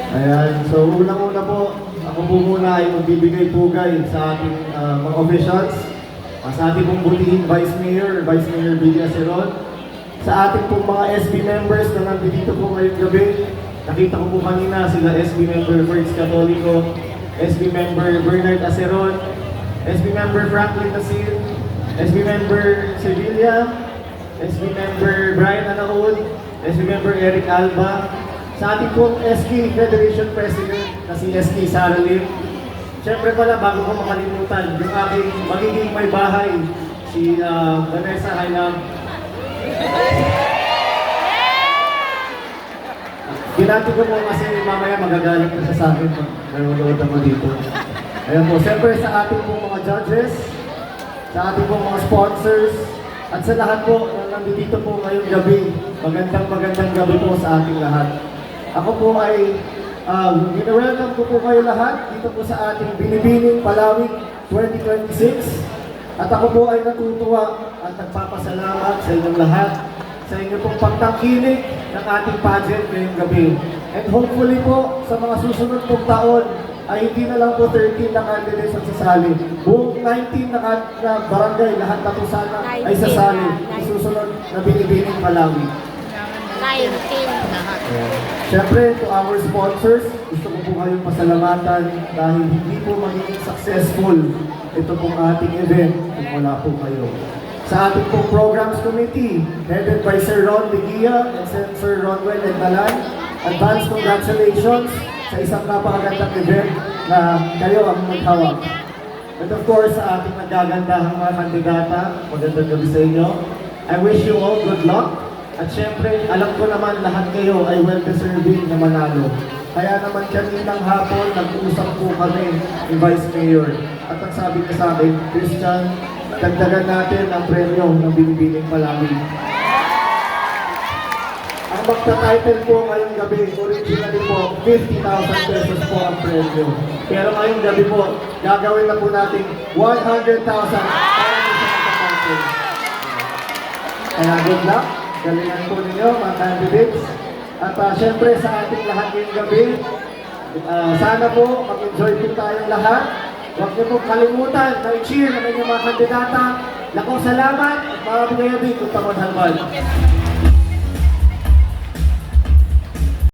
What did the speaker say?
Ayan, so unang-una po, ako po muna ay magbibigay pugay sa ating mga officials, sa ating pong butihing Vice Mayor Vicky Aceron, sa ating pong mga SB members na nandito po ngayong gabi. Nakita ko po kanina sila SB member Ferds Catolico, SB member Bernard Aceron, SB member Franklin Nasir, SB member Sevilla, SB member Brian Anaud, SB member Eric Alba, sa ating pong SK Federation President na si SK Sara Lim. Siyempre pala, bago ko makalimutan, yung aking magiging may bahay, si Vanessa Hainam. Ginati ko mo kasi mamaya magagalit na sa akin pag nanonood ako dito. Ayan po, siyempre sa ating pong mga judges, sa ating pong mga sponsors, at sa lahat po na nandito po ngayong gabi. Magandang gabi po sa ating lahat. Ako po ay welcome ko po kayo lahat dito po sa ating Binibining Palawig 2026. At ako po ay natutuwa at nagpapasalamat sa inyong lahat sa inyong pong pagtangkilik ng ating pageant ngayong gabi. And hopefully po sa mga susunod pong taon ay hindi na lang po 13 na candidates ang sasali. Buong 19 na barangay, lahat na po sana ay sasali sa susunod na Binibining Palawig. 19 lahat. Siyempre, to our sponsors, gusto ko po kayong pasalamatan dahil hindi po magiging successful ito pong ating event kung wala po kayo. Sa ating pong programs committee, headed by Sir Ron Leguia and Sir Ronwell Endalan, advance congratulations sa isang napakagandang event na kayo ang maghawak. And of course, sa ating nagagandahang mga kandidata, magandang gabi sa inyo. I wish you all good luck. At syempre, alam ko naman lahat kayo ay well-deserving na manalo. Kaya naman kaninang hapon, nag-uusap po kami ni Vice Mayor. At ang sabi niya sa akin, Christian, dagdagan natin ang premyo ng Binibining Palawig. Ang magta-title po ngayong gabi, originally po, 50,000 pesos po ang premyo. Pero ngayong gabi po, gagawin na po natin 100,000 para sa magta-title. Kaya good luck. Galingan po ninyo mga candidates. At syempre sa ating lahat ngayong gabi, sana po mag-enjoy po tayong lahat. Huwag niyo po kalimutan na i-cheer ng inyong mga kandidata. Lakong salamat at marami kayo dito sa Montalban.